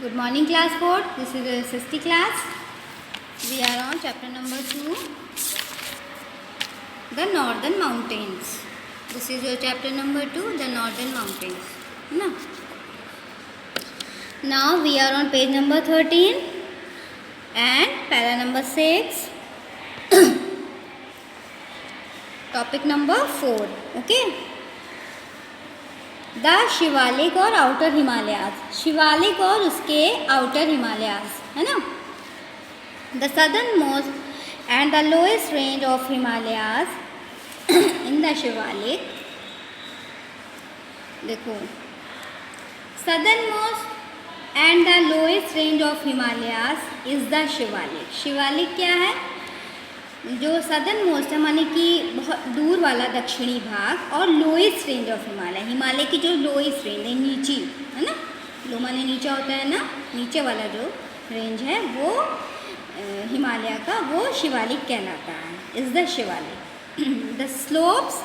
Good morning, class 4. This is the SST class. We are on chapter number 2, the Northern Mountains. This is your chapter number 2, the Northern Mountains. No? Now we are on page number 13 and para number 6. Topic number 4. Okay. The Shivalik और outer Himalayas, Shivalik और उसके outer Himalayas है ना. The southern most and the lowest range of Himalayas in the Shivalik. देखो, southern most and the lowest range of Himalayas is the Shivalik. Shivalik क्या है? जो southern most है माने कि बहुत दूर वाला दक्षिणी भाग, और lowest range of Himalaya, Himalaya की जो लोएस्ट रेंज है, नीची है ना. लो माने नीचा होता है ना, नीचे वाला जो रेंज है वो हिमालय का, वो शिवालिक कहलाता है. Is the Shivalik. The slopes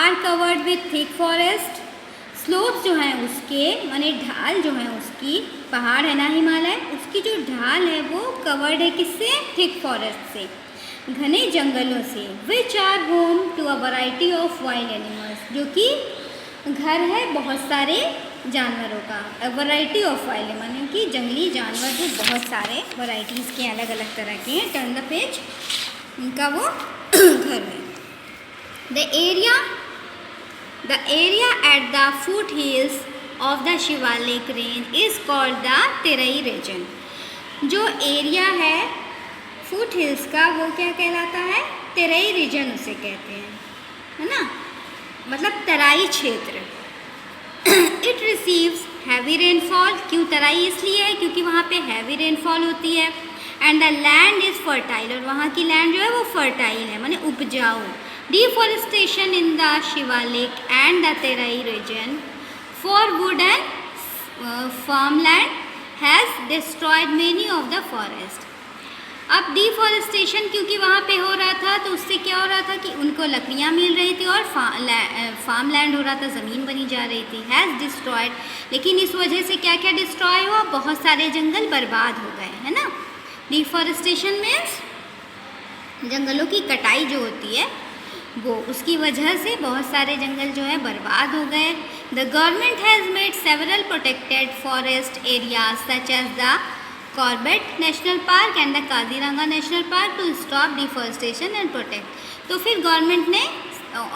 are covered with thick forest. Slopes जो हैं उसके माने ढाल जो है उसकी, पहाड़ है ना हिमालय, उसकी जो ढाल है वो कवर्ड है किससे? थिक फॉरेस्ट से, घने जंगलों से. Which are home to a variety of wild animals, जो कि घर है बहुत सारे जानवरों का. अ वैरायटी ऑफ वाइल्ड माने कि जंगली जानवर जो बहुत सारे वैराइटीज़ के अलग अलग तरह के हैं. Turn the page. उनका वो घर है. The area at the foot hills of the Shivalik range is called the Terai region. जो एरिया है फुट हिल्स का वो क्या कहलाता है? तेरई रीजन उसे कहते हैं, है ना, मतलब तराई क्षेत्र. It receives heavy rainfall. क्यों तराई? इसलिए है क्योंकि वहाँ पे हैवी रेनफॉल होती है. And the land is fertile, और वहाँ की लैंड जो है वो फर्टाइल है माने उपजाऊ. Deforestation in the Shivalik and the Terai region for wood and farmland has destroyed many of the forest. अब डिफॉरेस्टेशन क्योंकि वहाँ पे हो रहा था तो उससे क्या हो रहा था कि उनको लकड़ियाँ मिल रही थी और फार्म लैंड हो रहा था, ज़मीन बनी जा रही थी. हैज़ डिस्ट्रॉयड, लेकिन इस वजह से क्या क्या डिस्ट्रॉय हुआ? बहुत सारे जंगल बर्बाद हो गए, है ना. डिफॉरेस्टेशन मीन्स जंगलों की कटाई जो होती है वो, उसकी वजह से बहुत सारे जंगल जो है बर्बाद हो गए. The government has made several protected forest areas such as the Corbett national park and the Kaziranga national park to stop deforestation and protect. तो फिर गवर्नमेंट ने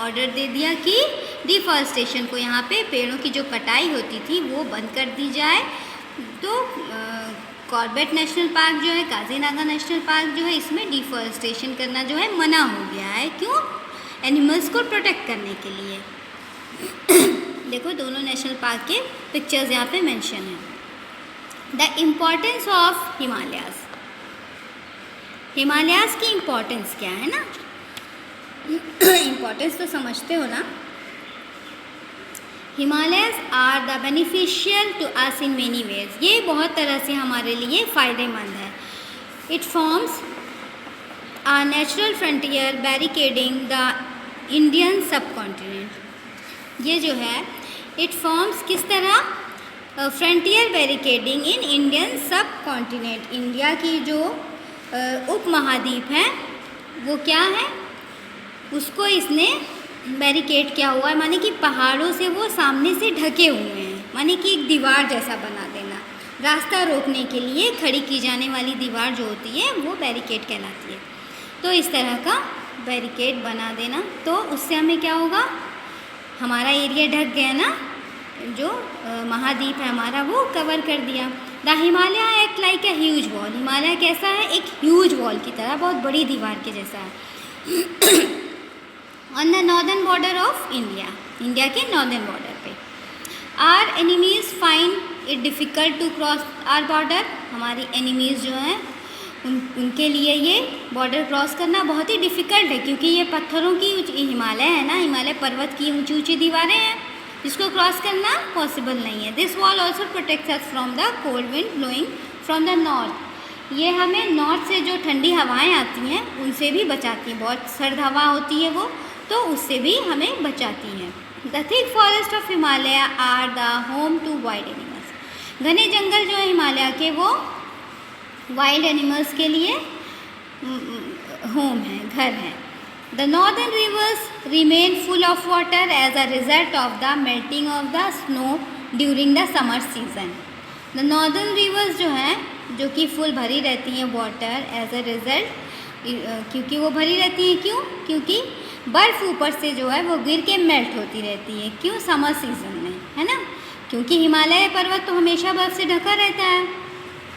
ऑर्डर दे दिया कि डिफॉरेस्टेशन को, यहाँ पे पेड़ों की जो कटाई होती थी वो बंद कर दी जाए. तो कॉर्बेट नेशनल पार्क जो है, काजीरंगा नेशनल पार्क जो है, इसमें डिफॉरेस्टेशन करना जो है मना हो गया है. क्यों? एनिमल्स को प्रोटेक्ट करने के लिए. देखो दोनों नेशनल पार्क के पिक्चर्स यहाँ पे मेंशन है. The importance of Himalayas. Himalayas की इम्पोर्टेंस क्या है ना. इम्पोर्टेंस तो समझते हो ना. Himalayas are the beneficial to us in many ways. ये बहुत तरह से हमारे लिए फ़ायदेमंद है. It forms a natural frontier barricading the Indian subcontinent. ये जो है इट फॉर्म्स किस तरह? Frontier barricading in Indian subcontinent. India की जो उप महाद्वीप है वो क्या है, उसको इसने बैरिकेड किया हुआ है, माने कि पहाड़ों से वो सामने से ढके हुए हैं, माने कि एक दीवार जैसा बना देना. रास्ता रोकने के लिए खड़ी की जाने वाली दीवार जो होती है वो बैरिकेड कहलाती है. तो इस तरह का बैरिकेड बना देना, तो उससे हमें क्या होगा? हमारा एरिया ढक गया ना, जो महाद्वीप है हमारा वो कवर कर दिया. The Himalaya act like a huge wall. Himalaya कैसा है? एक ह्यूज वॉल की तरह, बहुत बड़ी दीवार के जैसा है. On the northern border of India, India के नॉर्दर्न बॉर्डर पे. Our enemies find it difficult to cross our border. हमारी एनिमीज़ जो हैं उनके लिए ये बॉर्डर क्रॉस करना बहुत ही डिफ़िकल्ट है, क्योंकि ये पत्थरों की हिमालय है ना, हिमालय पर्वत की ऊंची ऊंची दीवारें हैं, जिसको क्रॉस करना पॉसिबल नहीं है. This wall also protects us from the cold wind blowing from the north. ये हमें नॉर्थ से जो ठंडी हवाएं आती हैं उनसे भी बचाती हैं. बहुत सर्द हवा होती है वो, तो उससे भी हमें बचाती हैं. The thick forest of Himalaya are the home to wild animals. घने जंगल जो है हिमालय के वो वाइल्ड एनिमल्स के लिए होम है, घर है। The northern rivers remain full of water as a result of the melting of the snow during the summer season. The northern rivers जो हैं, जो कि फुल भरी रहती हैं वाटर एज अ रिज़ल्ट, क्योंकि वो भरी रहती हैं, क्यों? क्योंकि बर्फ़ ऊपर से जो है वो गिर के मेल्ट होती रहती है। क्यों? समर सीज़न में, है ना, क्योंकि हिमालय पर्वत तो हमेशा बर्फ़ से ढका रहता है,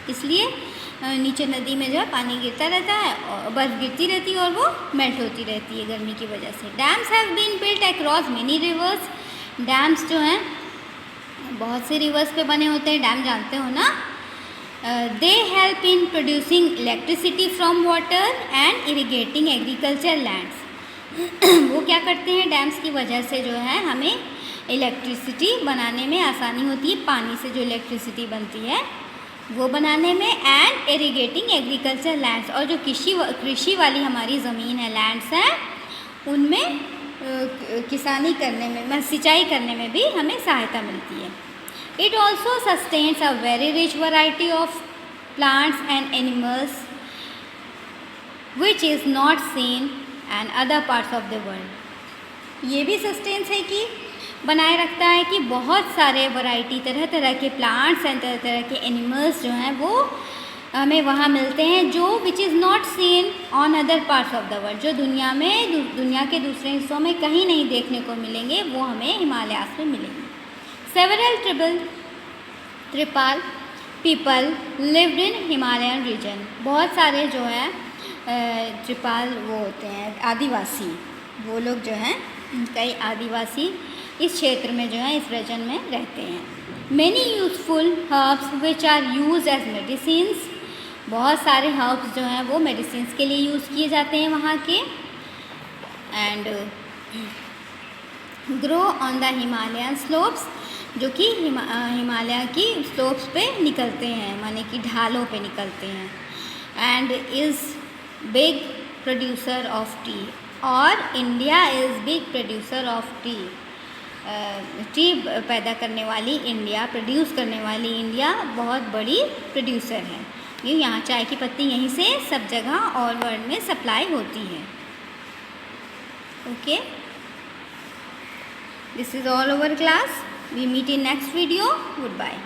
इसलिए नीचे नदी में जो है पानी गिरता रहता है और बर्फ़ गिरती रहती है और वो मेल्ट होती रहती है गर्मी की वजह से। Dams have been built across many rivers. Dams जो हैं बहुत से रिवर्स पे बने होते हैं, डैम जानते हो ना। They help in producing electricity from water and irrigating agriculture lands. वो क्या करते हैं? डैम्स की वजह से जो है हमें इलेक्ट्रिसिटी बनाने में आसानी होती है, पानी से जो इलेक्ट्रिसिटी बनती है वो बनाने में, एंड इरिगेटिंग एग्रीकल्चर लैंड्स, और जो कृषि वाली हमारी ज़मीन है, लैंड्स हैं, उनमें किसानी करने में, सिंचाई करने में भी हमें सहायता मिलती है। It also sustains a very rich variety of plants and animals which is not seen and other parts of the world. ये भी सस्टेन्स है कि बनाए रखता है कि बहुत सारे वैरायटी, तरह तरह के प्लांट्स एंड तरह तरह के एनिमल्स जो हैं वो हमें वहाँ मिलते हैं, जो which is not seen on other parts of the world, जो दुनिया में, दुनिया के दूसरे हिस्सों में कहीं नहीं देखने को मिलेंगे, वो हमें हिमालयास में मिलेंगे। Several tribal people lived in Himalayan region. बहुत सारे जो है ट्रिपल वो होते हैं आदिवासी, वो लोग जो हैं, कई आदिवासी इस क्षेत्र में जो है, इस रीजन में रहते हैं। Many useful herbs which are use as medicines. बहुत सारे हर्ब्स जो हैं वो मेडिसिन्स के लिए यूज़ किए जाते हैं वहाँ के। And grow on the Himalayan slopes, जो कि हिमालय की स्लोप्स पे निकलते हैं, माने कि ढालों पे निकलते हैं। And is big producer of tea, और India is big producer of tea. Tea पैदा करने वाली इंडिया, प्रोड्यूस करने वाली इंडिया बहुत बड़ी प्रोड्यूसर है। यहाँ चाय की पत्ती यहीं से सब जगह और वर्ल्ड में सप्लाई होती है। Okay, this is all over class. We meet in next video. Good bye.